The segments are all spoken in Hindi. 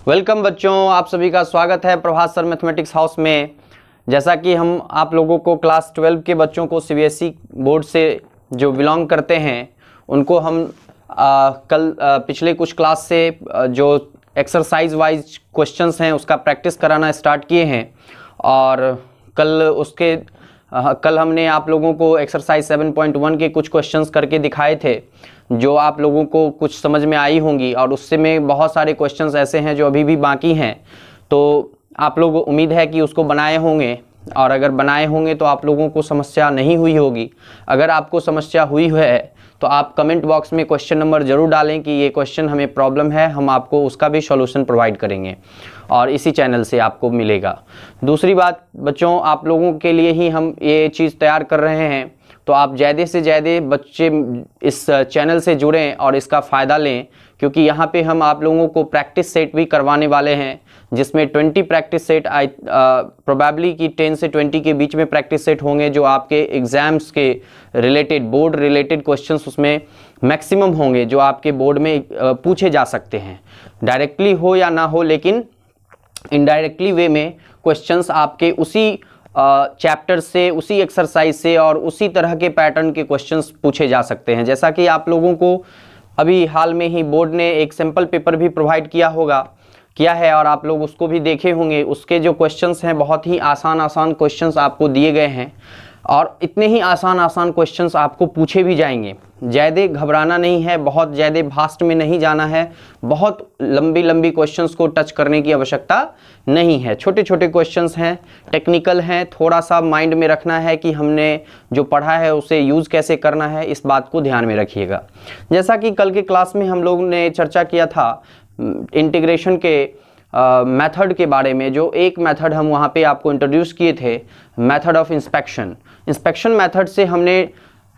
वेलकम बच्चों, आप सभी का स्वागत है प्रभात सर मैथमेटिक्स हाउस में। जैसा कि हम आप लोगों को क्लास 12 के बच्चों को सीबीएसई बोर्ड से जो बिलोंग करते हैं उनको हम पिछले कुछ क्लास से जो एक्सरसाइज वाइज क्वेश्चंस हैं उसका प्रैक्टिस कराना स्टार्ट किए हैं। और कल हमने आप लोगों को एक्सरसाइज 7.1 के कुछ क्वेश्चंस करके दिखाए थे जो आप लोगों को कुछ समझ में आई होंगी, और उससे में बहुत सारे क्वेश्चंस ऐसे हैं जो अभी भी बाकी हैं। तो आप लोग उम्मीद है कि उसको बनाए होंगे, और अगर बनाए होंगे तो आप लोगों को समस्या नहीं हुई होगी। अगर आपको समस्या हुई है तो आप कमेंट बॉक्स में क्वेश्चन नंबर ज़रूर डालें कि ये क्वेश्चन हमें प्रॉब्लम है, हम आपको उसका भी सॉल्यूशन प्रोवाइड करेंगे और इसी चैनल से आपको मिलेगा। दूसरी बात बच्चों, आप लोगों के लिए ही हम ये चीज़ तैयार कर रहे हैं, तो आप ज़्यादा से ज़्यादा बच्चे इस चैनल से जुड़ें और इसका फ़ायदा लें, क्योंकि यहाँ पे हम आप लोगों को प्रैक्टिस सेट भी करवाने वाले हैं जिसमें 20 प्रैक्टिस सेट प्रोबेबली कि 10 से 20 के बीच में प्रैक्टिस सेट होंगे जो आपके एग्ज़ाम्स के रिलेटेड, बोर्ड रिलेटेड क्वेश्चंस उसमें मैक्सिमम होंगे जो आपके बोर्ड में पूछे जा सकते हैं। डायरेक्टली हो या ना हो, लेकिन इनडायरेक्टली वे में क्वेश्चंस आपके उसी चैप्टर से, उसी एक्सरसाइज से और उसी तरह के पैटर्न के क्वेश्चंस पूछे जा सकते हैं। जैसा कि आप लोगों को अभी हाल में ही बोर्ड ने एक सैम्पल पेपर भी प्रोवाइड किया है और आप लोग उसको भी देखे होंगे। उसके जो क्वेश्चंस हैं बहुत ही आसान क्वेश्चंस आपको दिए गए हैं, और इतने ही आसान क्वेश्चंस आपको पूछे भी जाएंगे। ज़्यादा घबराना नहीं है, बहुत ज़्यादा भास्ट में नहीं जाना है, बहुत लंबी क्वेश्चंस को टच करने की आवश्यकता नहीं है। छोटे छोटे क्वेश्चंस हैं, टेक्निकल हैं, थोड़ा सा माइंड में रखना है कि हमने जो पढ़ा है उसे यूज़ कैसे करना है, इस बात को ध्यान में रखिएगा। जैसा कि कल के क्लास में हम लोग ने चर्चा किया था इंटीग्रेशन के मेथड के बारे में, जो एक मेथड हम वहाँ पे आपको इंट्रोड्यूस किए थे, मेथड ऑफ इंस्पेक्शन मेथड से हमने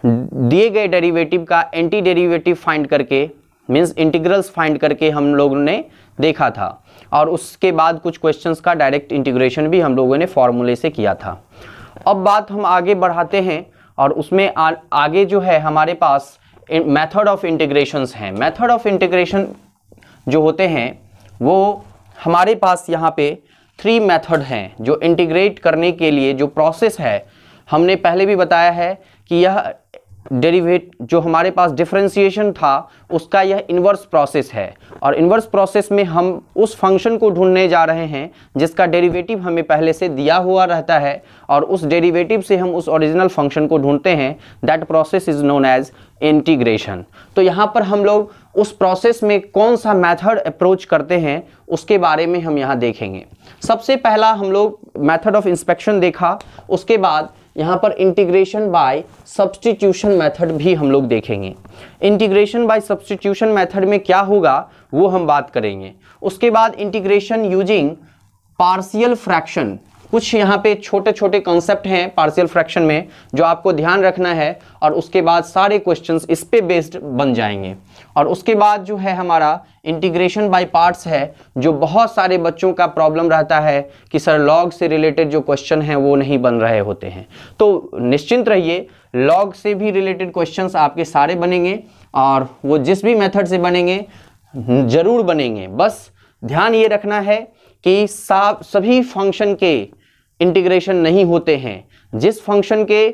दिए गए डेरिवेटिव का एंटी डेरिवेटिव फाइंड करके, मींस इंटीग्रल्स फाइंड करके हम लोगों ने देखा था, और उसके बाद कुछ क्वेश्चंस का डायरेक्ट इंटीग्रेशन भी हम लोगों ने फॉर्मूले से किया था। अब बात हम आगे बढ़ाते हैं, और उसमें आगे जो है हमारे पास मेथड ऑफ इंटीग्रेशंस हैं। मेथड ऑफ इंटीग्रेशन जो होते हैं वो हमारे पास यहाँ पे 3 मेथड हैं जो इंटीग्रेट करने के लिए जो प्रोसेस है। हमने पहले भी बताया है कि यह जो हमारे पास डिफरेंशिएशन था उसका यह इन्वर्स प्रोसेस है, और इन्वर्स प्रोसेस में हम उस फंक्शन को ढूंढने जा रहे हैं जिसका डेरिवेटिव हमें पहले से दिया हुआ रहता है, और उस डेरिवेटिव से हम उस ओरिजिनल फंक्शन को ढूंढते हैं। That process is known as integration. तो यहाँ पर हम लोग उस प्रोसेस में कौन सा मेथड अप्रोच करते हैं उसके बारे में हम यहाँ देखेंगे। सबसे पहला हम लोग मेथड ऑफ इंस्पेक्शन देखा, उसके बाद यहाँ पर इंटीग्रेशन बाय सब्स्टिट्यूशन मेथड भी हम लोग देखेंगे। इंटीग्रेशन बाय सब्स्टिट्यूशन मेथड में क्या होगा वो हम बात करेंगे। उसके बाद इंटीग्रेशन यूजिंग पार्शियल फ्रैक्शन, कुछ यहाँ पे छोटे छोटे कॉन्सेप्ट हैं पार्शियल फ्रैक्शन में जो आपको ध्यान रखना है, और उसके बाद सारे क्वेश्चंस इस पे बेस्ड बन जाएंगे। और उसके बाद जो है हमारा इंटीग्रेशन बाय पार्ट्स है, जो बहुत सारे बच्चों का प्रॉब्लम रहता है कि सर लॉग से रिलेटेड जो क्वेश्चन हैं वो नहीं बन रहे होते हैं। तो निश्चिंत रहिए, लॉग से भी रिलेटेड क्वेश्चंस आपके सारे बनेंगे, और वो जिस भी मेथड से बनेंगे जरूर बनेंगे। बस ध्यान ये रखना है कि सभी फंक्शन के इंटीग्रेशन नहीं होते हैं। जिस फंक्शन के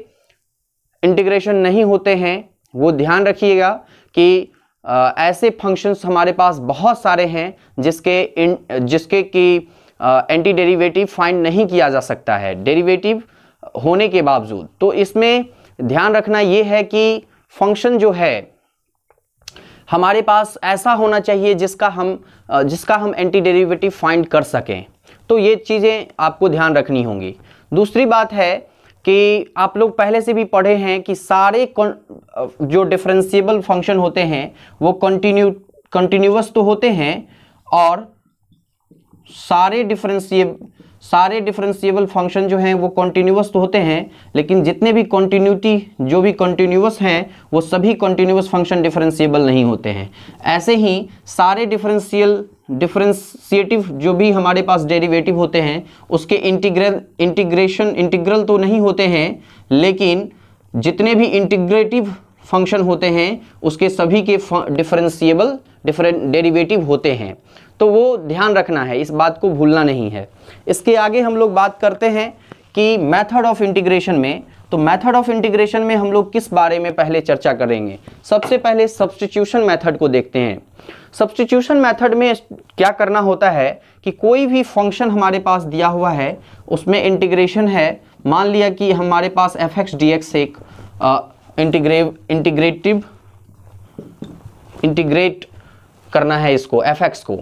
इंटीग्रेशन नहीं होते हैं वो ध्यान रखिएगा कि ऐसे फंक्शंस हमारे पास बहुत सारे हैं जिसके कि एंटी डेरिवेटिव फाइंड नहीं किया जा सकता है डेरिवेटिव होने के बावजूद। तो इसमें ध्यान रखना ये है कि फंक्शन जो है हमारे पास ऐसा होना चाहिए जिसका हम एंटी डेरिवेटिव फाइंड कर सकें। तो ये चीज़ें आपको ध्यान रखनी होंगी। दूसरी बात है कि आप लोग पहले से भी पढ़े हैं कि सारे जो डिफरेंशिएबल फंक्शन होते हैं वो कंटिन्यूअस तो होते हैं, और सारे डिफरेंशिएबल फंक्शन जो हैं वो कंटिन्यूअस तो होते हैं, लेकिन जितने भी जो भी कंटिन्यूअस हैं वो सभी कंटिन्यूअस फंक्शन डिफरेंशिएबल नहीं होते हैं। ऐसे ही सारे डिफरेंशिएटिव जो भी हमारे पास डेरिवेटिव होते हैं उसके इंटीग्रल तो नहीं होते हैं, लेकिन जितने भी इंटीग्रेटिव फंक्शन होते हैं उसके सभी के डिफरेंशिएबल डिफरेंट डेरिवेटिव होते हैं। तो वो ध्यान रखना है, इस बात को भूलना नहीं है। इसके आगे हम लोग बात करते हैं कि मेथड ऑफ इंटीग्रेशन में। तो मेथड ऑफ इंटीग्रेशन में हम लोग किस बारे में पहले चर्चा करेंगे? सबसे पहले सब्स्टिट्यूशन मेथड को देखते हैं। सब्स्टिट्यूशन मेथड में क्या करना होता है कि कोई भी फंक्शन हमारे पास दिया हुआ है, उसमें इंटीग्रेशन है। मान लिया कि हमारे पास f(x) dx एक इंटीग्रेट करना है इसको f(x) को।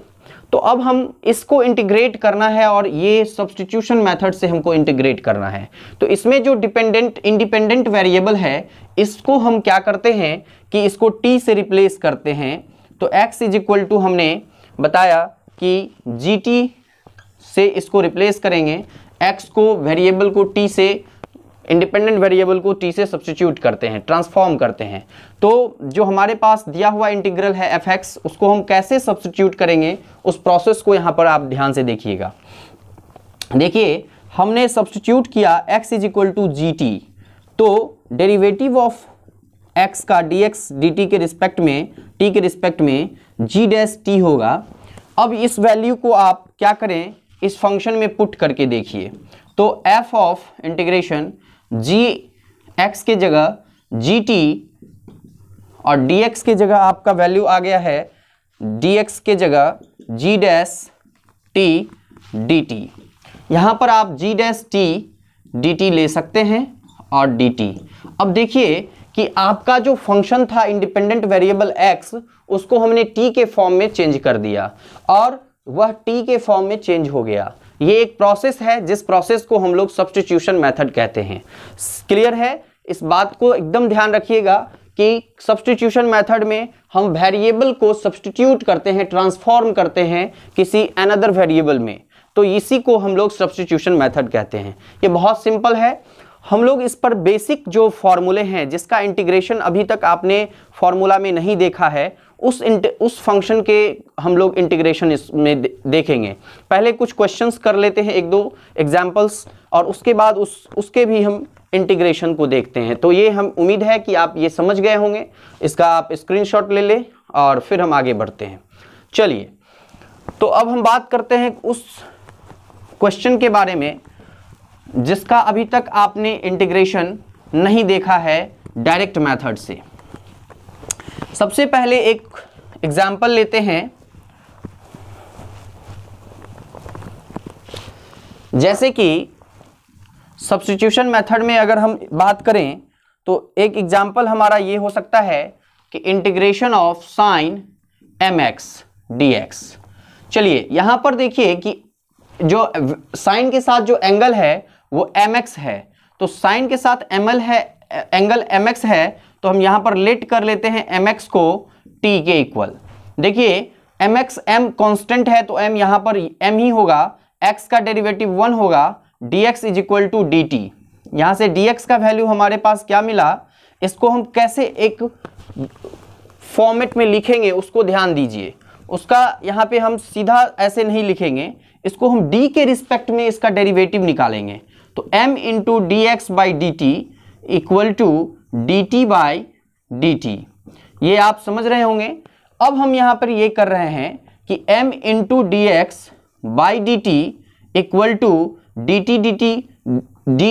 तो अब हम इसको इंटीग्रेट करना है और ये सब्स्टिट्यूशन मेथड से हमको इंटीग्रेट करना है। तो इसमें जो इंडिपेंडेंट वेरिएबल है, इसको हम क्या करते हैं कि इसको t से रिप्लेस करते हैं। तो x इज इक्वल टू हमने बताया कि gt से इसको रिप्लेस करेंगे, x को वेरिएबल को t से, इंडिपेंडेंट वेरिएबल को t से सब्स्टिट्यूट करते हैं, ट्रांसफॉर्म करते हैं। तो जो हमारे पास दिया हुआ इंटीग्रल है f(x), उसको हम कैसे सब्स्टिट्यूट करेंगे, उस प्रोसेस को यहाँ पर आप ध्यान से देखिएगा। देखिए हमने सब्स्टिट्यूट किया x is equal to gt, तो डेरिवेटिव ऑफ x का dx dt के रिस्पेक्ट में, t के रिस्पेक्ट में g' होगा। अब इस वैल्यू को आप क्या करें, इस फंक्शन में पुट करके देखिए। तो f ऑफ इंटीग्रेशन gx के जगह gt और dx के जगह आपका वैल्यू आ गया है dx के जगह g' dt। यहाँ पर आप g' dt ले सकते हैं और dt। अब देखिए कि आपका जो फंक्शन था इंडिपेंडेंट वेरिएबल x, उसको हमने t के फॉर्म में चेंज कर दिया और वह t के फॉर्म में चेंज हो गया। ये एक प्रोसेस है जिस प्रोसेस को हम लोग सब्स्टिट्यूशन मेथड कहते हैं। क्लियर है? इस बात को एकदम ध्यान रखिएगा कि सब्स्टिट्यूशन मेथड में हम वेरिएबल को सब्स्टिट्यूट करते हैं, ट्रांसफॉर्म करते हैं किसी अनदर वेरिएबल में। तो इसी को हम लोग सब्स्टिट्यूशन मेथड कहते हैं। ये बहुत सिंपल है। हम लोग इस पर बेसिक जो फॉर्मूले हैं, जिसका इंटीग्रेशन अभी तक आपने फॉर्मूला में नहीं देखा है, उस फंक्शन के हम लोग इंटीग्रेशन इसमें देखेंगे। पहले कुछ क्वेश्चंस कर लेते हैं, एक दो एग्जांपल्स, और उसके बाद उसके भी हम इंटीग्रेशन को देखते हैं। तो ये हम उम्मीद है कि आप ये समझ गए होंगे। इसका आप स्क्रीनशॉट ले लें और फिर हम आगे बढ़ते हैं। चलिए, तो अब हम बात करते हैं उस क्वेश्चन के बारे में जिसका अभी तक आपने इंटीग्रेशन नहीं देखा है डायरेक्ट मेथड से। सबसे पहले एक एग्जाम्पल लेते हैं। जैसे कि सब्स्टिट्यूशन मेथड में अगर हम बात करें तो एक एग्जाम्पल हमारा ये हो सकता है कि integration of sign mx dx। चलिए यहाँ पर देखिए कि जो साइन के साथ जो एंगल है वो mx है, तो साइन के साथ एंगल mx है, तो हम यहाँ पर लेट कर लेते हैं mx को t के इक्वल। देखिए mx m कांस्टेंट है, तो m यहाँ पर m ही होगा, x का डेरिवेटिव 1 होगा, dx is equal to dt। यहाँ से dx का वैल्यू हमारे पास क्या मिला, इसको हम कैसे एक फॉर्मेट में लिखेंगे उसको ध्यान दीजिए। उसका यहाँ पे हम सीधा ऐसे नहीं लिखेंगे, इसको हम d के रिस्पेक्ट में इसका डेरिवेटिव निकालेंगे। तो m into D X by D T equal to D T by D T, ये आप समझ रहे होंगे। अब हम यहाँ पर ये कर रहे हैं कि m into D X by D T equal to D T D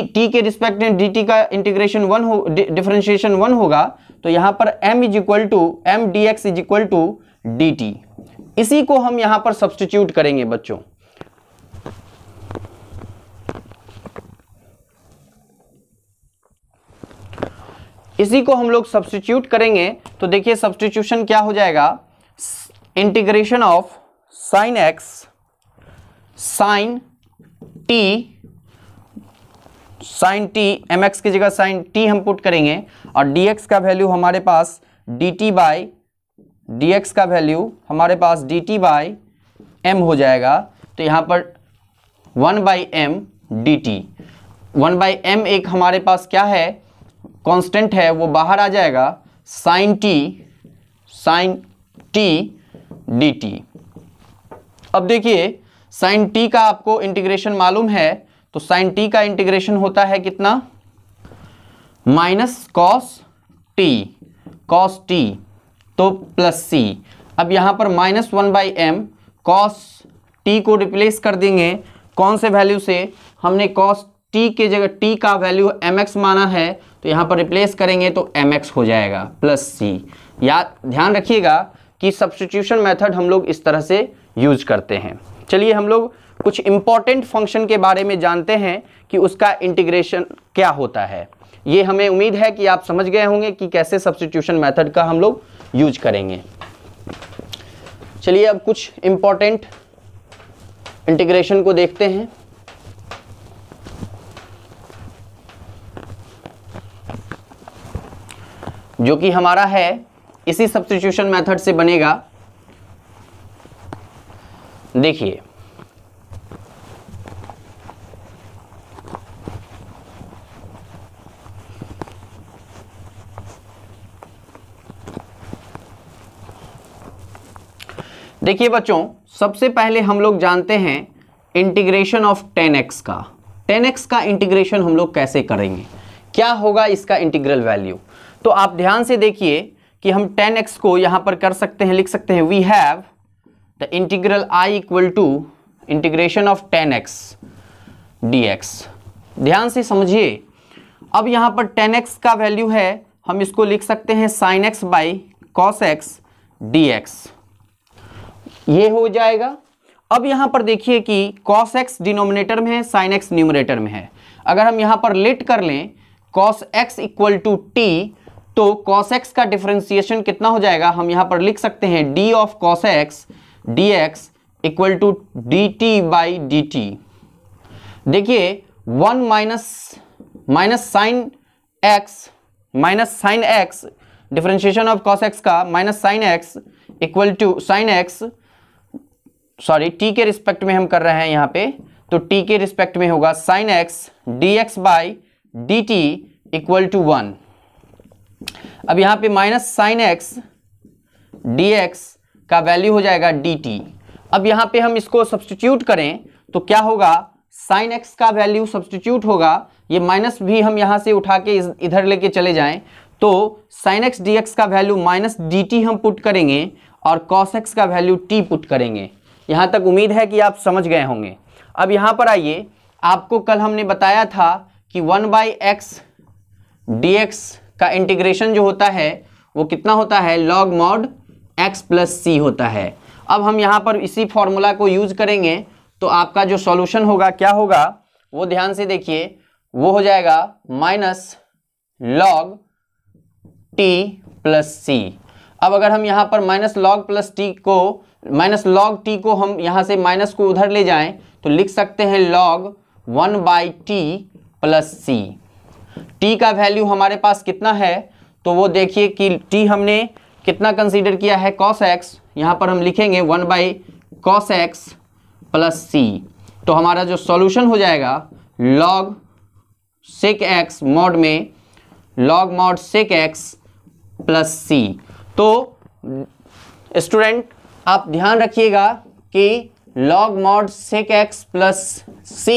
T के रिस्पेक्ट में डी टी का इंटीग्रेशन 1 हो, डिफरेंशिएशन 1 होगा, तो यहाँ पर m is equal to m D X is equal to D T. इसी को हम यहाँ पर सब्स्टिट्यूट करेंगे बच्चों। इसी को हम लोग सब्स्टिट्यूट करेंगे तो देखिए सब्स्टिट्यूशन क्या हो जाएगा, integration of sine X sine T M X की जगह साइन टी हम पुट करेंगे और डी एक्स का वैल्यू हमारे पास d T by d x का वैल्यू हमारे पास डी टी बाई एम हो जाएगा। तो यहाँ पर 1 by m d t, 1 by m एक हमारे पास क्या है, कांस्टेंट है, वो बाहर आ जाएगा, साइन टी डी टी। अब देखिए साइन टी का आपको इंटीग्रेशन मालूम है, तो साइन टी का इंटीग्रेशन होता है कितना, minus cos T cos T तो प्लस सी। अब यहाँ पर -1/m कॉस टी को रिप्लेस कर देंगे कौन से वैल्यू से, हमने कॉस टी के जगह टी का वैल्यू mx माना है तो यहाँ पर रिप्लेस करेंगे तो mx हो जाएगा प्लस सी। याद ध्यान रखिएगा कि सब्स्टिट्यूशन मेथड हम लोग इस तरह से यूज करते हैं। चलिए हम लोग कुछ इंपॉर्टेंट फंक्शन के बारे में जानते हैं कि उसका इंटीग्रेशन क्या होता है। ये हमें उम्मीद है कि आप समझ गए होंगे कि कैसे सब्स्टिट्यूशन मेथड का हम लोग यूज करेंगे। चलिए अब कुछ इंपॉर्टेंट इंटीग्रेशन को देखते हैं। जो कि हमारा है इसी सब्स्टिट्यूशन मेथड से बनेगा। देखिए देखिए बच्चों, सबसे पहले हम लोग जानते हैं इंटीग्रेशन ऑफ 10x का। 10x का इंटीग्रेशन हम लोग कैसे करेंगे, क्या होगा इसका इंटीग्रल वैल्यू। तो आप ध्यान से देखिए कि हम 10x को यहां पर कर सकते हैं, लिख सकते हैं we have the integral I equal to integration of 10x dx। ध्यान से समझिए, अब यहां पर 10x का वैल्यू है, हम इसको लिख सकते हैं sin x by cos x dx, ये हो जाएगा। अब यहां पर देखिए कि cos x डिनोमिनेटर में है, sin x न्यूमरेटर में है। अगर हम यहां पर लेट कर लें cos x equal to T, तो cos x का डिफरेंशिएशन कितना हो जाएगा, हम यहां पर लिख सकते हैं d of cos x dx equal to dt by dt। देखिए 1 minus sine x differentiation of cos x का minus sine x equal to sine x, sorry t के रिस्पेक्ट में हम कर रहे हैं यहाँ पे, तो t के रिस्पेक्ट में होगा sin x dx by dt equal to 1। अब यहाँ पे माइनस साइन x dx का वैल्यू हो जाएगा dt। अब यहाँ पे हम इसको सब्स्टिट्यूट करें तो क्या होगा, sin x का वैल्यू सब्स्टिट्यूट होगा, ये माइनस भी हम यहाँ से उठा के इधर लेके चले जाएं तो sin x dx का वैल्यू माइनस dt हम पुट करेंगे और cos x का वैल्यू t पुट करेंगे। यहाँ तक उम्मीद है कि आप समझ गए होंगे। अब यहाँ पर आइए, आपको कल हमने बताया था कि 1/x dx का इंटीग्रेशन जो होता है वो कितना होता है, log mod x plus c होता है। अब हम यहाँ पर इसी फॉर्मूला को यूज करेंगे तो आपका जो सॉल्यूशन होगा क्या होगा, वो ध्यान से देखिए, वो हो जाएगा minus log t plus c। अब अगर हम यहाँ पर माइनस log t को हम यहाँ से माइनस को उधर ले जाएं तो लिख सकते हैं log 1/t plus c। t का वैल्यू हमारे पास कितना है, तो वो देखिए कि t हमने कितना कंसीडर किया है, cos x, यहाँ पर हम लिखेंगे 1/cos x प्लस c। तो हमारा जो सॉल्यूशन हो जाएगा log sec x मॉड में log mod sec x plus c। तो स्टूडेंट आप ध्यान रखिएगा कि log mod sec x plus c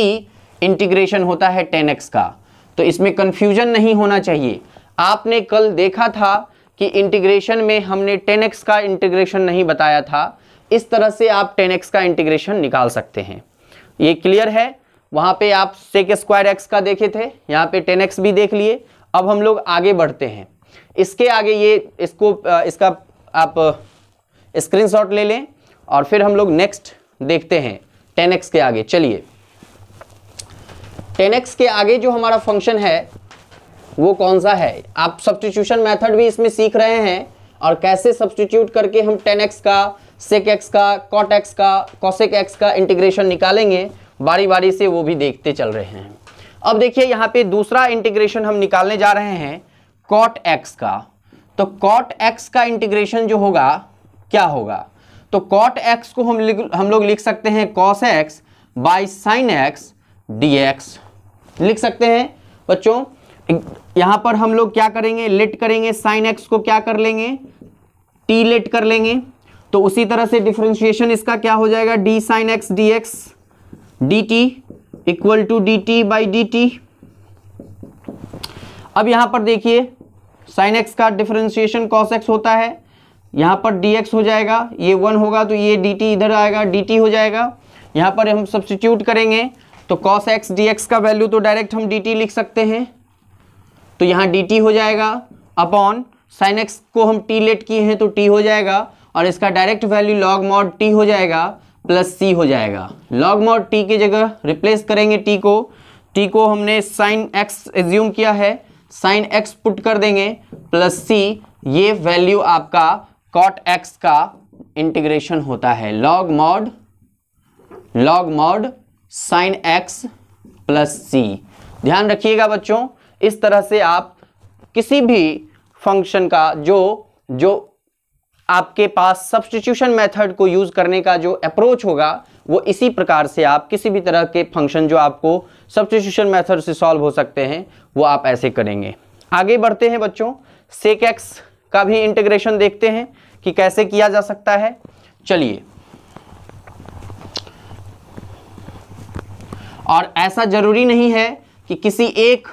integration होता है 10x का, तो इसमें कंफ्यूजन नहीं होना चाहिए। आपने कल देखा था कि इंटीग्रेशन में हमने 10x का इंटीग्रेशन नहीं बताया था, इस तरह से आप 10x का इंटीग्रेशन निकाल सकते हैं। ये क्लियर है, वहाँ पे आप sec स्क्वायर x का देखे थे, यहाँ पे 10x भी देख लिए। अब हम लोग आगे बढ़ते हैं, इसके आगे इसका आप स्क्रीनशॉट ले लें और फिर हम लोग नेक्स्ट देखते हैं 10x के आगे। चलिए 10x के आगे जो हमारा फंक्शन है वो कौन सा है, आप सब्स्टिट्यूशन मेथड भी इसमें सीख रहे हैं और कैसे सब्स्टिट्यूट करके हम 10x का, sec x का, cot x का, cosec x का इंटीग्रेशन निकालेंगे, बारी बारी से वो भी देखते चल रहे हैं। अब देखिए यहाँ पे दूसरा इंटीग्रेशन हम निकालने जा रहे हैं cot x का। तो cot x का इंटीग्रेशन जो होगा क्या होगा, तो cot x को हम लोग लिख सकते हैं cos x by sin x dx लिख सकते हैं। बच्चों यहाँ पर हम लोग क्या करेंगे, लेट करेंगे, sin x को क्या कर लेंगे, t लेट कर लेंगे। तो उसी तरह से डिफरेंशिएशन इसका क्या हो जाएगा, d sin x dx dt equal to dt by dt। अब यहाँ पर देखिए साइन एक्स का डिफरेंशिएशन कॉस एक्स होता है, यहाँ पर dx हो जाएगा, ये 1 होगा तो ये dt इधर आएगा, dt हो जाएगा। यहाँ पर हम सब्स्टिट्यूट करेंगे तो cos x dx का वैल्यू तो डायरेक्ट हम dt लिख सकते हैं, तो यहाँ dt हो जाएगा अपॉन साइन x को हम t लेट किए हैं तो t हो जाएगा, और इसका direct value log mod t हो जाएगा प्लस c हो जाएगा। log mod t की जगह रिप्लेस करेंगे t को हमने साइन x एज्यूम किया है, साइन x पुट कर देंगे प्लस c, ये वैल्यू आपका cot x का इंटीग्रेशन होता है, log mod sine x plus c। ध्यान रखिएगा बच्चों, इस तरह से आप किसी भी फंक्शन का जो आपके पास सब्स्टिट्यूशन मेथड को यूज करने का जो अप्रोच होगा वो इसी प्रकार से आप किसी भी तरह के फंक्शन जो आपको सब्स्टिट्यूशन मेथड से सॉल्व हो सकते हैं वो आप ऐसे करेंगे। आगे बढ़ते हैं बच्चों, सेक एक्स का भी इंटीग्रेशन देखते हैं कि कैसे किया जा सकता है। चलिए, और ऐसा जरूरी नहीं है कि किसी एक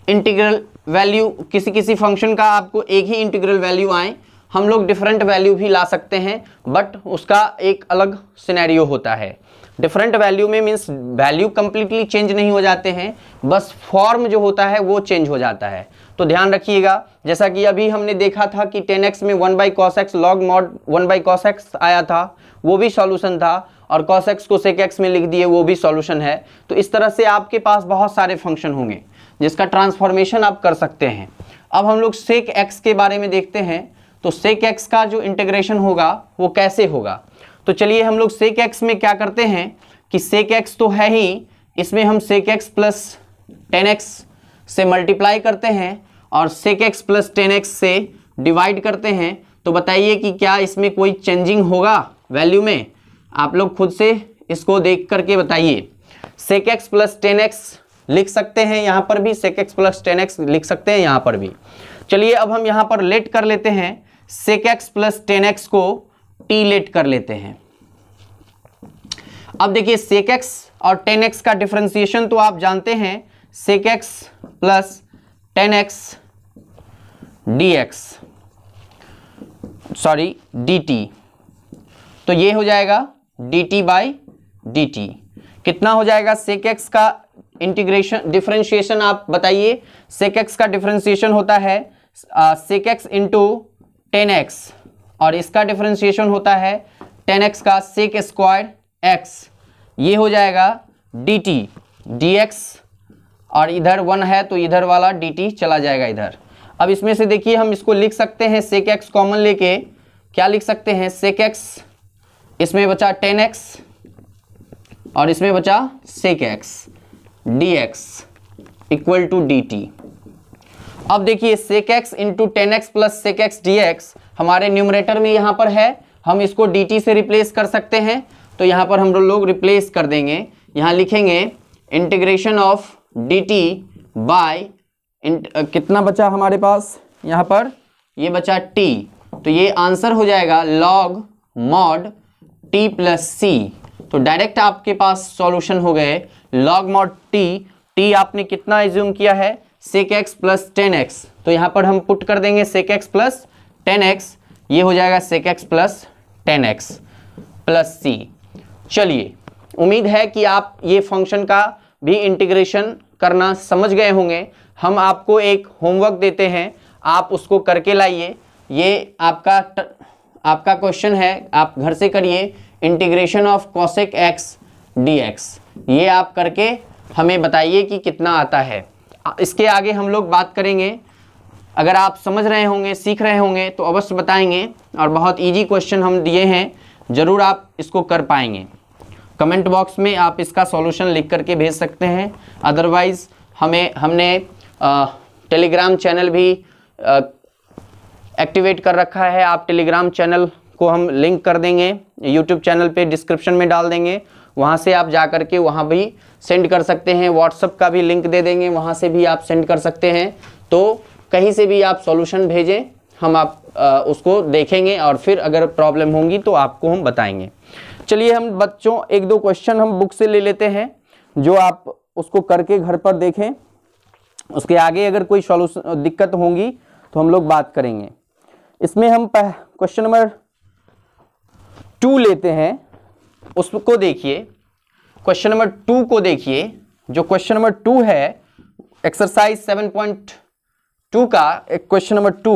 इंटीग्रल वैल्यू, किसी फंक्शन का आपको एक ही इंटीग्रल वैल्यू आए, हम लोग डिफरेंट वैल्यू भी ला सकते हैं, बट उसका एक अलग सिनेरियो होता है। डिफरेंट वैल्यू में मीन्स वैल्यू कंप्लीटली चेंज नहीं हो जाते हैं, बस फॉर्म जो होता है वो चेंज हो जाता है। तो ध्यान रखिएगा, जैसा कि अभी हमने देखा था कि 10x में 1/cos x log mod 1/cos x आया था, वो भी सॉल्यूशन था, और cos x को sec x में लिख दिए, वो भी सॉल्यूशन है। तो इस तरह से आपके पास बहुत सारे फंक्शन होंगे जिसका ट्रांसफॉर्मेशन आप कर सकते हैं। अब हम लोग sec x के बारे में देखते हैं, तो sec x का जो इंटीग्रेशन होगा वो कैसे होगा। तो चलिए हम लोग sec x में क्या करते हैं कि sec x तो है ही, इसमें हम sec x प्लस 10x से मल्टीप्लाई करते हैं और sec x प्लस 10x से डिवाइड करते हैं। तो बताइए कि क्या इसमें कोई चेंजिंग होगा वैल्यू में? आप लोग खुद से इसको देख करके बताइए। sec x प्लस 10x लिख सकते हैं, यहाँ पर भी sec x प्लस 10x लिख सकते हैं यहाँ पर भी। चलिए अब हम यहाँ पर लेट कर लेते हैं, sec x प्लस 10x को t लेट कर लेते हैं। अब देखिए sec x और 10x का डिफरेंशिएशन तो आप जानते हैं, sec x plus 10x dx sorry dt, तो ये हो जाएगा dt बाई dt। कितना हो जाएगा sec x का इंटीग्रेशन डिफरेंशिएशन आप बताइए। sec x का डिफरेंशिएशन होता है sec x इंटू 10x, और इसका डिफरेंशिएशन होता है 10x का sec स्क्वायर x, ये हो जाएगा dt dx, और इधर 1 है तो इधर वाला dt चला जाएगा इधर। अब इसमें से देखिए हम इसको लिख सकते हैं sec x कॉमन लेके, क्या लिख सकते हैं sec x, इसमें बचा 10x और इसमें बचा sec x dx equal to dt। अब देखिए sec x into 10x plus sec x dx हमारे न्यूमरेटर में यहाँ पर है, हम इसको dt से रिप्लेस कर सकते हैं। तो यहाँ पर हम लोग रिप्लेस कर देंगे, यहाँ लिखेंगे इंटीग्रेशन ऑफ dt बाय कितना बचा हमारे पास यहाँ पर, ये बचा t, तो ये आंसर हो जाएगा log mod t plus c। तो डायरेक्ट आपके पास सॉल्यूशन हो गए log mod t आपने कितना एज्यूम किया है sec x प्लस 10x, तो यहाँ पर हम पुट कर देंगे sec x प्लस 10x, ये हो जाएगा sec x plus 10x plus c। चलिए, उम्मीद है कि आप ये फंक्शन का भी इंटीग्रेशन करना समझ गए होंगे। हम आपको एक होमवर्क देते हैं, आप उसको करके लाइए। ये आपका क्वेश्चन है, आप घर से करिए integration of cosec x dx, ये आप करके हमें बताइए कि कितना आता है। इसके आगे हम लोग बात करेंगे, अगर आप समझ रहे होंगे, सीख रहे होंगे तो अवश्य बताएंगे, और बहुत इजी क्वेश्चन हम दिए हैं, ज़रूर आप इसको कर पाएंगे। कमेंट बॉक्स में आप इसका सॉल्यूशन लिख करके भेज सकते हैं। अदरवाइज़ हमने टेलीग्राम चैनल भी एक्टिवेट कर रखा है। आप टेलीग्राम चैनल को हम लिंक कर देंगे, यूट्यूब चैनल पे डिस्क्रिप्शन में डाल देंगे, वहाँ से आप जा कर के वहाँ भी सेंड कर सकते हैं। व्हाट्सएप का भी लिंक दे देंगे, वहाँ से भी आप सेंड कर सकते हैं। तो कहीं से भी आप सॉल्यूशन भेजें, हम आप उसको देखेंगे और फिर अगर प्रॉब्लम होंगी तो आपको हम बताएंगे। चलिए हम बच्चों 1-2 क्वेश्चन हम बुक से ले लेते हैं, जो आप उसको करके घर पर देखें। उसके आगे अगर कोई सॉल्यूशन दिक्कत होंगी तो हम लोग बात करेंगे। इसमें हम क्वेश्चन नंबर 2 लेते हैं, उसको देखिए। क्वेश्चन नंबर 2 को देखिए। जो क्वेश्चन नंबर 2 है एक्सरसाइज 7.2 का question number 2,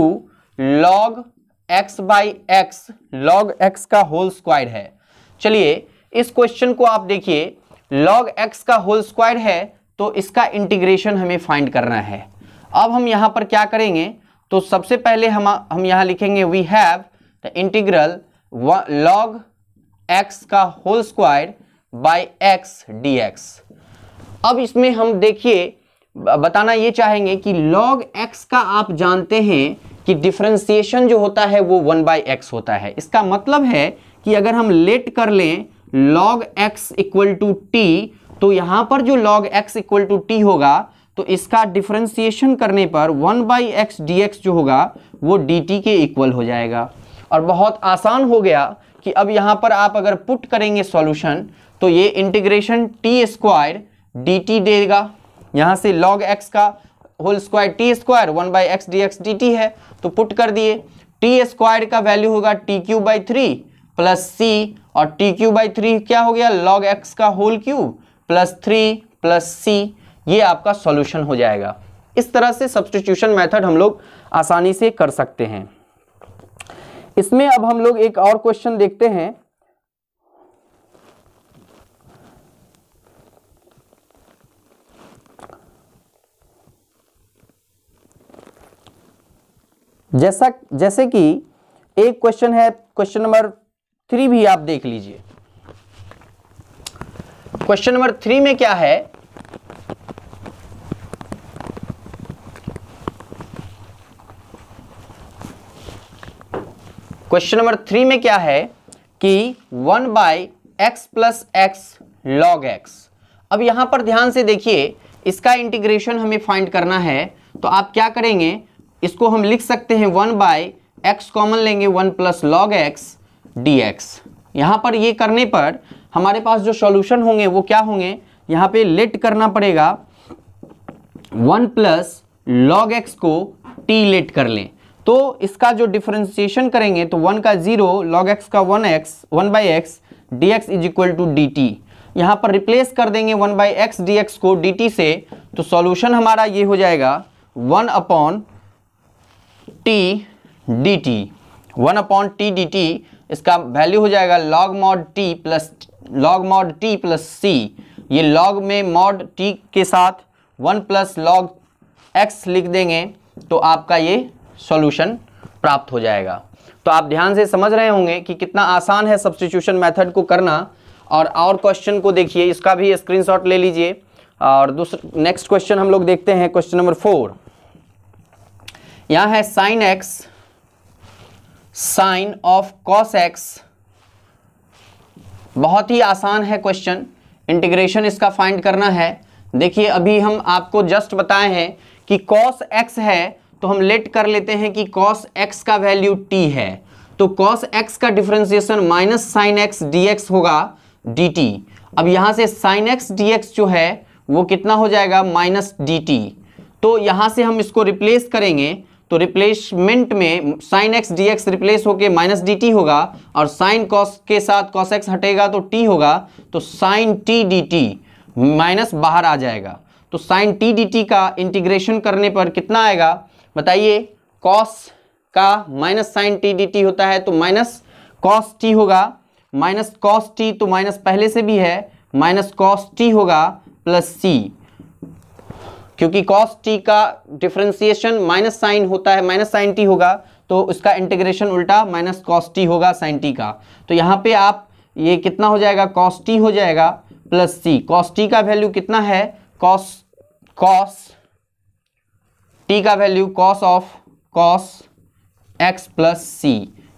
log x by x log x का होल स्क्वायर है। चलिए इस क्वेश्चन को आप देखिए, log x का होल स्क्वायर है तो इसका इंटीग्रेशन हमें फाइंड करना है। अब हम यहां पर क्या करेंगे, तो सबसे पहले हम यहां लिखेंगे we have the integral log x का whole square by x dx। अब इसमें हम देखिए बताना ये चाहेंगे कि log x का आप जानते हैं कि डिफरेंशिएशन जो होता है वो 1/x होता है। इसका मतलब है कि अगर हम लेट कर लें log x equal to t, तो यहां पर जो log x equal to t होगा तो इसका डिफरेंशिएशन करने पर 1/x dx जो होगा वो dt के इक्वल हो जाएगा। और बहुत आसान हो गया कि अब यहां पर आप अगर पुट करेंगे सॉल्यूशन तो ये इंटीग्रेशन t स्क्वायर dt देगा। यहां से log x का whole square t square 1/x dx dt है, तो पुट कर दिए। t स्क्वायर का वैल्यू होगा t³ प्लस c, और t³ क्या हो गया log x का whole cube plus 3 plus c। ये आपका सॉल्यूशन हो जाएगा। इस तरह से सब्स्टिट्यूशन मेथड हम लोग आसानी से कर सकते हैं। इसमें अब हम लोग एक और क्वेश्चन देखते हैं। जैसे कि एक क्वेश्चन है, क्वेश्चन नंबर 3 भी आप देख लीजिए। क्वेश्चन नंबर 3 में क्या है, क्वेश्चन नंबर 3 में क्या है कि 1/x plus x log x। अब यहां पर ध्यान से देखिए, इसका इंटीग्रेशन हमें फाइंड करना है। तो आप क्या करेंगे, इसको हम लिख सकते हैं 1/x कॉमन लेंगे 1 प्लस log x dx। यहां पर ये करने पर हमारे पास जो सॉल्यूशन होंगे वो क्या होंगे, यहां पे लेट करना पड़ेगा 1 प्लस log x को t लेट कर लें, तो इसका जो डिफरेंशिएशन करेंगे तो 1 का 0 log x का 1/x dx is equal to dt। यहाँ पर रिप्लेस कर देंगे 1/x dx को dt से, तो सॉल्यूशन हमारा ये हो जाएगा 1/t dt। 1/t dt इसका वैल्यू हो जाएगा log mod t plus c। ये log में mod t के साथ 1 प्लस log x लिख देंगे तो आपका ये सॉल्यूशन प्राप्त हो जाएगा। तो आप ध्यान से समझ रहे होंगे कि कितना आसान है सब्स्टिट्यूशन मेथड को करना। और क्वेश्चन को देखिए, इसका भी स्क्रीनशॉट ले लीजिए। और दूसरा नेक्स्ट क्वेश्चन हम लोग देखते हैं, क्वेश्चन नंबर 4। यहाँ है sin x sine of cos x। बहुत ही आसान है क्वेश्चन, इंटीग्रेशन इसका फाइंड करना है। देखिए अभी हम आपको जस्ट बताए हैं कि cos x है तो हम लेट कर लेते हैं कि cos x का वैल्यू t है, तो cos x का differentiation minus sine x dx होगा dt। अब यहां से साइन x dx जो है वो कितना हो जाएगा माइनस dt। तो यहां से हम इसको रिप्लेस करेंगे तो रिप्लेसमेंट में साइन x dx रिप्लेस होके माइनस dt होगा, और साइन cos के साथ cos x हटेगा तो t होगा, तो साइन t dt माइनस बाहर आ जाएगा। तो साइन t dt का इंटीग्रेशन करने पर कितना आएगा बताइए, cos का माइनस साइन t dt होता है तो माइनस cos t होगा, माइनस cos t तो माइनस पहले से भी है, माइनस cos t होगा प्लस c, क्योंकि cos t का डिफरेंशिएशन माइनस साइन होता है, माइनस साइन t होगा, तो इसका इंटीग्रेशन उल्टा माइनस cos t होगा साइन t का। तो यहाँ पे आप ये कितना हो जाएगा, cos t हो जाएगा प्लस c। cos t का वैल्यू कितना है, cos t का value cos of cos x plus c।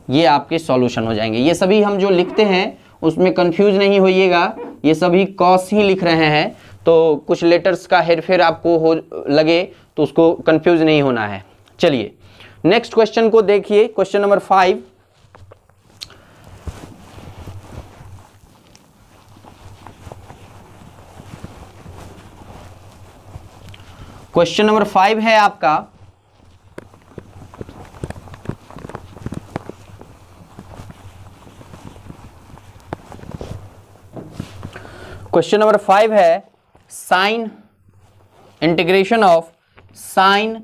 ये आपके सॉल्यूशन हो जाएंगे। ये सभी हम जो लिखते हैं उसमें कंफ्यूज नहीं होइएगा, ये सभी cos ही लिख रहे हैं, तो कुछ लेटर्स का हेरफेर आपको हो लगे तो उसको कंफ्यूज नहीं होना है। चलिए नेक्स्ट क्वेश्चन को देखिए, क्वेश्चन नंबर 5। क्वेश्चन नंबर 5 है आपका क्वेश्चन नंबर 5 है sine integration of sine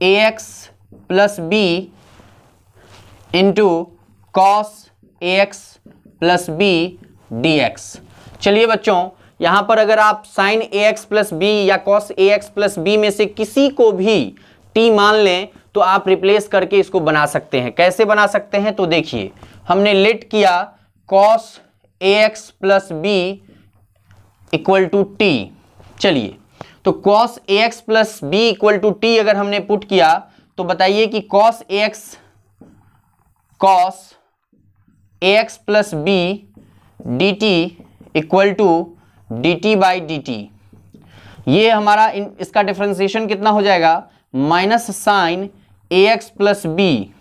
ax plus b into cos ax plus b dx। चलिए बच्चों, यहां पर अगर आप साइन ax प्लस बी या कॉस ax प्लस बी में से किसी को भी t मान लें तो आप रिप्लेस करके इसको बना सकते हैं। कैसे बना सकते हैं तो देखिए, हमने लेट किया cos ax plus b equal to t. चलिए, तो cos ax plus b equal to t अगर हमने पुट किया तो बताइए कि cos ax plus b d T equal to D T by D T. ये हमारा इसका डिफरेंशिएशन कितना हो जाएगा, minus sine ax plus b,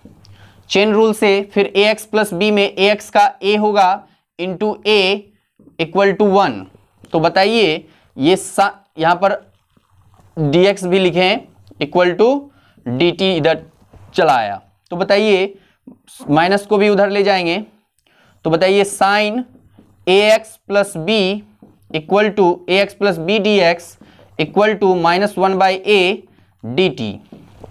chain rule से फिर ax प्लस बी में ax का a होगा इंटू a इक्वल टू 1। तो बताइए ये यहां पर dx भी लिखें इक्वल टू dt, इधर चला आया तो बताइए माइनस को भी उधर ले जाएंगे तो बताइए sine ax plus b equal to ax plus b d x equal to minus 1 by a d T.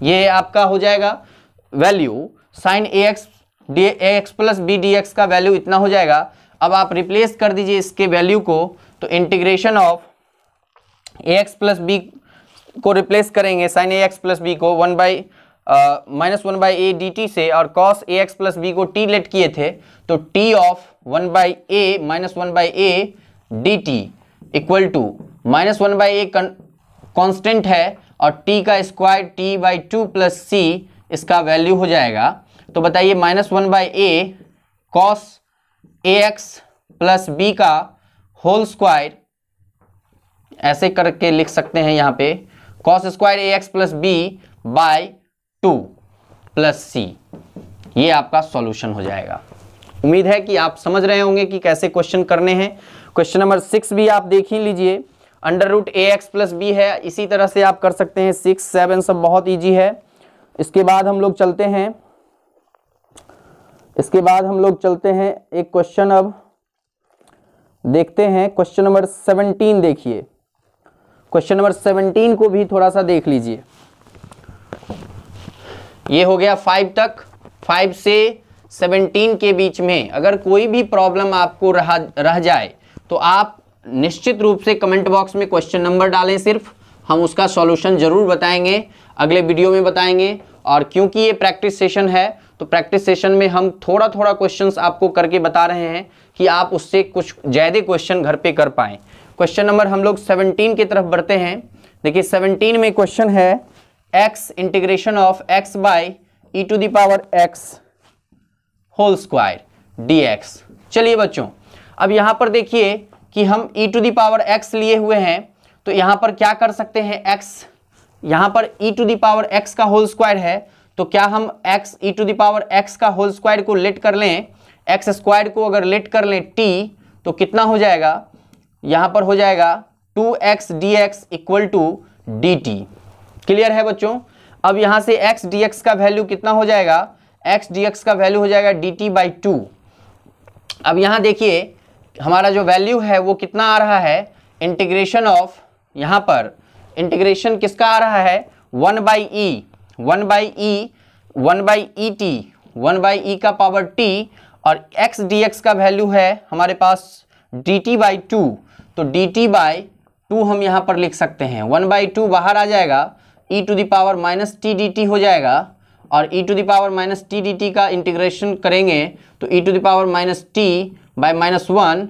ये आपका हो जाएगा value, sine ax plus b d x का वैल्यू इतना हो जाएगा। अब आप रिप्लेस कर दीजिए इसके वैल्यू को, तो integration of ax plus b को रिप्लेस करेंगे साइन ax प्लस बी को minus 1 by a d t से, और cos ax प्लस बी को t लेट किए थे तो t of 1 by a minus 1 by a d T equal to minus 1 by a constant है और t का square t by 2 plus c इसका वैल्यू हो जाएगा। तो बताइए minus 1 by a cos ax plus b का होल स्क्वायर, ऐसे करके लिख सकते हैं यहाँ पे cos square ax plus b by 2 plus c. ये आपका सॉल्यूशन हो जाएगा। उम्मीद है कि आप समझ रहे होंगे कि कैसे क्वेश्चन करने हैं। क्वेश्चन नंबर 6 भी आप देख ही लीजिए, under root ax plus b है, इसी तरह से आप कर सकते हैं। 6, 7 सब बहुत इजी है। इसके बाद हम लोग चलते हैं एक क्वेश्चन अब देखते हैं। क्वेश्चन नंबर 17 देखिए, क्वेश्चन नंबर 17 को भी थोड़ा सा देख लीजिए। ये हो गया 5 तक। 5 से 17 के बीच में अगर कोई भी प्रॉब्लम आपको रह जाए तो आप निश्चित रूप से कमेंट बॉक्स में क्वेश्चन नंबर डालें, सिर्फ हम उसका सॉल्यूशन जरूर बताएंगे, अगले वीडियो में बताएंगे। और क्योंकि ये प्रैक्टिस सेशन है तो प्रैक्टिस सेशन में हम थोड़ा थोड़ा क्वेश्चंस आपको करके बता रहे हैं कि आप उससे कुछ ज़्यादा क्वेश्चन घर पे कर पाएँ। क्वेश्चन नंबर हम लोग 17 की तरफ बढ़ते हैं। देखिए 17 में क्वेश्चन है x integration of x by e to the power x whole square dx। चलिए बच्चों, अब यहाँ पर देखिए कि हम e to the power x लिए हुए हैं, तो यहाँ पर क्या कर सकते हैं, x यहाँ पर e to the power x का होल स्क्वायर है, तो क्या हम x e to the power x का होल स्क्वायर को लेट कर लें, x स्क्वायर को अगर लेट कर लें t तो कितना हो जाएगा, यहाँ पर हो जाएगा 2x dx equal to dt। Clear है बच्चों। अब यहाँ से x dx का वैल्यू कितना हो जाएगा, x dx का वैल्यू हो जाएगा dt बाई 2। अब यहाँ देखिए हमारा जो वैल्यू है वो कितना आ रहा है, इंटीग्रेशन ऑफ, यहाँ पर इंटीग्रेशन किसका आ रहा है, 1 बाई ई टी का पावर t, और x dx का वैल्यू है हमारे पास dt बाई 2, तो dt बाई 2 हम यहाँ पर लिख सकते हैं। 1 बाई 2 बाहर आ जाएगा, e to the power minus t D t हो जाएगा, और e to the power minus t D T का इंटीग्रेशन करेंगे तो e to the power minus t by minus 1,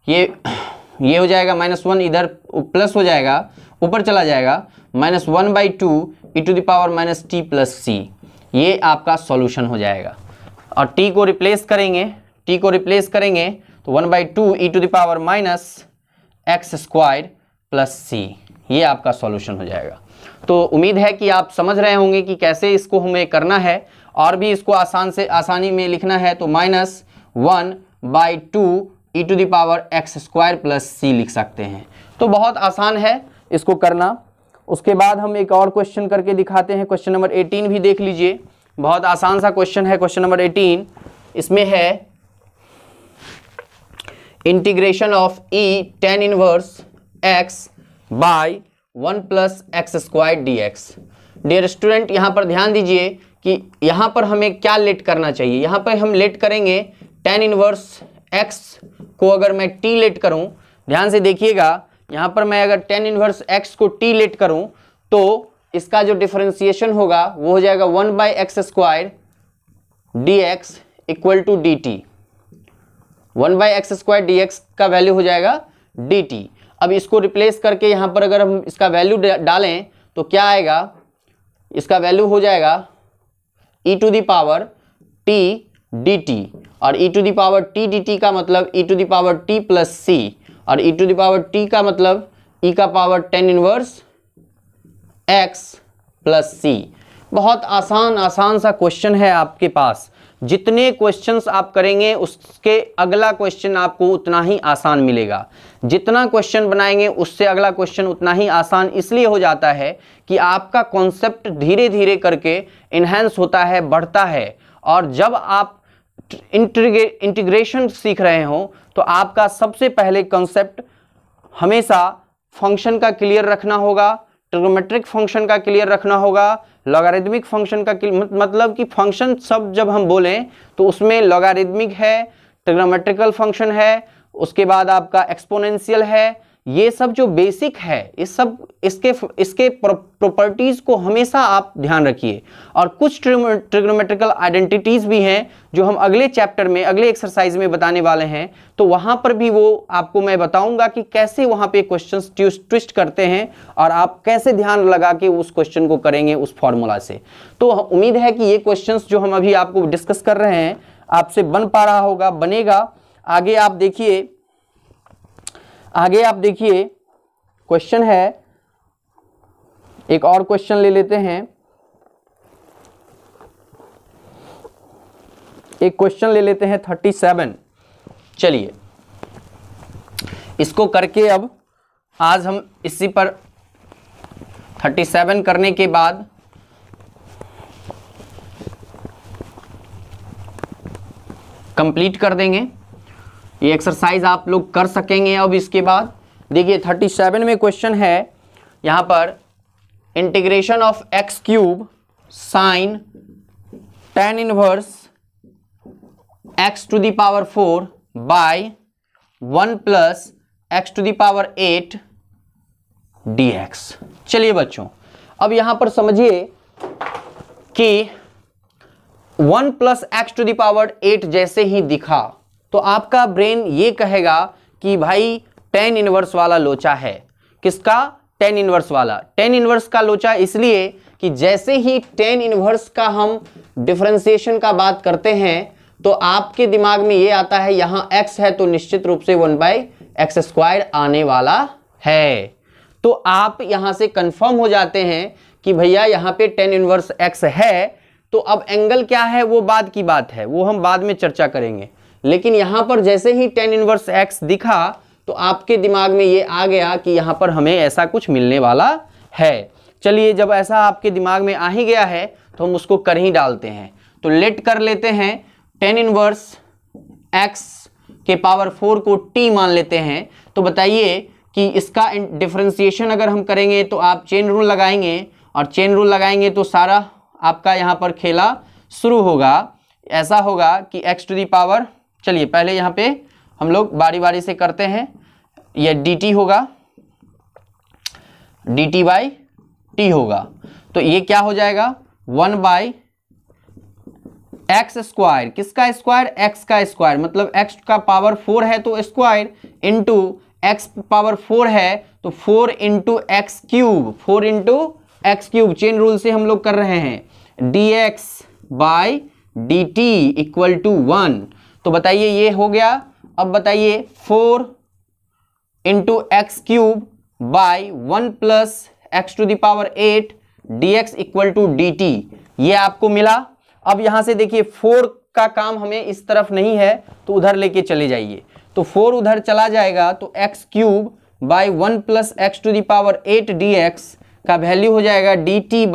ये हो जाएगा -1, इधर प्लस हो जाएगा, ऊपर चला जाएगा, -1 by 2 e to the power minus t plus c. ये आपका सॉल्यूशन हो जाएगा। और t को रिप्लेस करेंगे तो 1 by 2 e to the power minus x square plus c. ये आपका सॉल्यूशन हो जाएगा। तो उम्मीद है कि आप समझ रहे होंगे कि कैसे इसको हमें करना है, और भी इसको आसानी में लिखना है तो -1 by 2 e to the power x square plus c लिख सकते हैं। तो बहुत आसान है इसको करना। उसके बाद हम एक और क्वेश्चन करके दिखाते हैं। क्वेश्चन नंबर 18 भी देख लीजिए, बहुत आसान सा क्वेश्चन है। क्वेश्चन नंबर 18 इसमें है integration of e tan inverse x by 1 plus x square d x. Dear student, यहाँ पर ध्यान दीजिए कि यहाँ पर हमें क्या लेट करना चाहिए। यहाँ पर हम लेट करेंगे tan इनवर्स x को, अगर मैं t लेट करूँ, ध्यान से देखिएगा, यहाँ पर मैं अगर tan इनवर्स x को t लेट करूँ तो इसका जो डिफरेंशिएशन होगा वो हो जाएगा 1 by x square d x equal to D t. 1 by x square d x का वैल्यू हो जाएगा डी टी। अब इसको रिप्लेस करके यहाँ पर अगर हम इसका वैल्यू डालें तो क्या आएगा, इसका वैल्यू हो जाएगा e to the power t dt, और e to the power t dt का मतलब e to the power t plus c, और e to the power t का मतलब e का power tan inverse x plus c। बहुत आसान सा क्वेश्चन है आपके पास। जितने क्वेश्चंस आप करेंगे उसके अगला क्वेश्चन आपको उतना ही आसान मिलेगा। जितना क्वेश्चन बनाएंगे उससे अगला क्वेश्चन उतना ही आसान इसलिए हो जाता है कि आपका कॉन्सेप्ट धीरे धीरे करके इन्हेंस होता है, बढ़ता है। और जब आप इंटीग्रेशन सीख रहे हो तो आपका सबसे पहले कॉन्सेप्ट हमेशा फंक्शन का क्लियर रखना होगा, ट्रिग्नोमेट्रिक फंक्शन का क्लियर रखना होगा, लॉगरिदमिक फंक्शन का मतलब कि फंक्शन सब जब हम बोलें तो उसमें लॉगरिदमिक है, ट्रिग्नोमेट्रिकल फंक्शन है, उसके बाद आपका एक्सपोनेंशियल है। ये सब जो बेसिक है, इसके प्रॉपर्टीज को हमेशा आप ध्यान रखिए। और कुछ ट्रिग्नोमेट्रिकल आइडेंटिटीज भी हैं जो हम अगले चैप्टर में, अगले एक्सरसाइज में बताने वाले हैं, तो वहां पर भी वो आपको मैं बताऊंगा कि कैसे वहां पे क्वेश्चंस ट्विस्ट करते हैं और आप कैसे ध्यान लगा के उस क्वेश्चन को करेंगे उस फॉर्मूला से। तो उम्मीद है कि ये क्वेश्चंस जो हम अभी आपको डिस्कस कर रहे हैं आपसे बन पा रहा होगा, बनेगा। आगे आप देखिए क्वेश्चन है, एक और क्वेश्चन ले लेते हैं। एक क्वेश्चन ले लेते हैं 37। चलिए इसको करके अब आज हम इसी पर 37 करने के बाद कंप्लीट कर देंगे। ये एक्सरसाइज आप लोग कर सकेंगे। अब इसके बाद देखिए 37 में क्वेश्चन है यहाँ पर, integration of x cube sine tan inverse x to the power 4 by 1 plus x to the power 8 dx। चलिए बच्चों, अब यहाँ पर समझिए कि 1 plus x to the power 8 जैसे ही दिखा तो आपका ब्रेन ये कहेगा कि भाई tan इनवर्स वाला लोचा है। किसका? tan इनवर्स वाला। tan इनवर्स का लोचा इसलिए कि जैसे ही tan इनवर्स का हम डिफरेंशिएशन का बात करते हैं तो आपके दिमाग में ये आता है यहां x है तो निश्चित रूप से 1 बाई एक्स स्क्वायर आने वाला है। तो आप यहां से कंफर्म हो जाते हैं कि भैया यहां पे tan इनवर्स x है। तो अब एंगल क्या है वो बाद की बात है, वो हम बाद में चर्चा करेंगे। लेकिन यहां पर जैसे ही tan इनवर्स x दिखा तो आपके दिमाग में ये आ गया कि यहां पर हमें ऐसा कुछ मिलने वाला है। चलिए, जब ऐसा आपके दिमाग में आ ही गया है तो हम उसको कर ही डालते हैं। तो लेट कर लेते हैं tan इनवर्स x के पावर 4 को t मान लेते हैं। तो बताइए कि इसका डिफरेंशिएशन अगर हम करेंगे तो आप चेन रूल लगाएंगे, और चेन रूल लगाएंगे तो सारा आपका यहाँ पर खेला शुरू होगा। ऐसा होगा कि x टू दी पावर, चलिए पहले यहाँ पे हम लोग बारी बारी से करते हैं। यह dt होगा, dt बाई t होगा। तो ये क्या हो जाएगा 1 बाई एक्स स्क्वायर। किसका स्क्वायर? x का स्क्वायर, मतलब x का पावर 4 है तो स्क्वायर, इंटू x पावर 4 है तो 4 into x cube, 4 into x cube. Chain rule से हम लोग कर रहे हैं dx by dt equal to 1। तो बताइए ये हो गया। अब बताइए 4 into x cube by 1 plus x to the power 8 dx equal to dt, ये आपको मिला। अब यहां से देखिए 4 का काम हमें इस तरफ नहीं है तो उधर लेके चले जाइए। तो 4 उधर चला जाएगा तो x cube by 1 plus x to the power 8 dx का वैल्यू हो जाएगा dt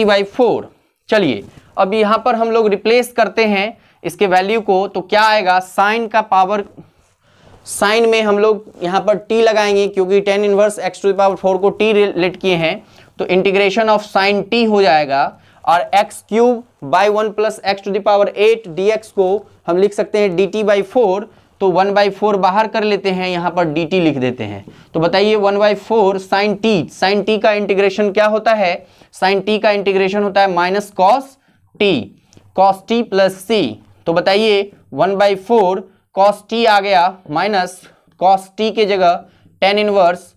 बाई 4। चलिए अब यहाँ पर हम लोग रिप्लेस करते हैं इसके वैल्यू को, तो क्या आएगा, साइन का पावर साइन में हम लोग यहाँ पर t लगाएंगे, क्योंकि tan inverse x to the power 4 को t रिलेट किए हैं, तो इंटीग्रेशन ऑफ साइन t हो जाएगा, और x cube by 1 plus x to the power 8 dx को हम लिख सकते हैं dt बाई 4, तो 1/4 बाहर कर लेते हैं, यहाँ पर dt लिख देते हैं। तो बताइए 1/4 साइन t का इंटीग्रेशन क्या होता है? साइन t का इंटीग्रेशन होता है minus cos t plus c। तो बताइए 1/4 कॉस t आ गया माइनस कॉस t के जगह tan inverse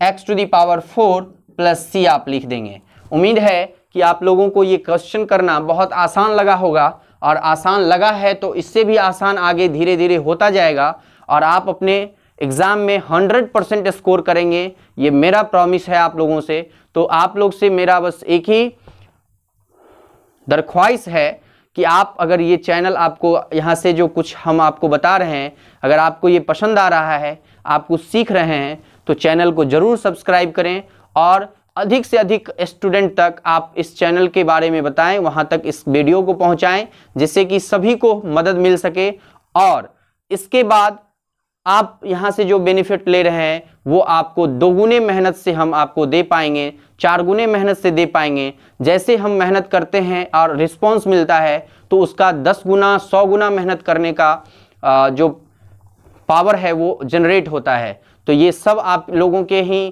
x to the power 4 plus c आप लिख देंगे। उम्मीद है कि आप लोगों को ये क्वेश्चन करना बहुत आसान लगा होगा, और आसान लगा है तो इससे भी आसान आगे धीरे धीरे होता जाएगा, और आप अपने एग्ज़ाम में 100% स्कोर करेंगे, ये मेरा प्रॉमिस है आप लोगों से। तो आप लोग से मेरा बस एक ही दरख्वाइश है कि आप अगर ये चैनल आपको यहाँ से जो कुछ हम आपको बता रहे हैं, अगर आपको ये पसंद आ रहा है, आप कुछ सीख रहे हैं, तो चैनल को ज़रूर सब्सक्राइब करें, और अधिक से अधिक स्टूडेंट तक आप इस चैनल के बारे में बताएं, वहाँ तक इस वीडियो को पहुँचाएं, जिससे कि सभी को मदद मिल सके। और इसके बाद आप यहाँ से जो बेनिफिट ले रहे हैं वो आपको 2 गुने मेहनत से हम आपको दे पाएंगे, 4 गुने मेहनत से दे पाएंगे। जैसे हम मेहनत करते हैं और रिस्पॉन्स मिलता है, तो उसका 10 गुना 100 गुना मेहनत करने का जो पावर है वो जनरेट होता है। तो ये सब आप लोगों के ही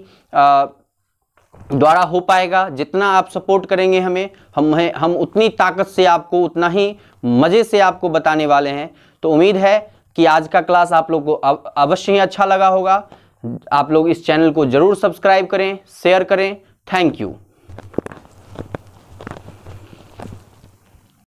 द्वारा हो पाएगा। जितना आप सपोर्ट करेंगे हमें, हम उतनी ताकत से आपको, उतना ही मज़े से आपको बताने वाले हैं। तो उम्मीद है कि आज का क्लास आप लोग को अवश्य ही अच्छा लगा होगा। आप लोग इस चैनल को ज़रूर सब्सक्राइब करें, शेयर करें। Thank you.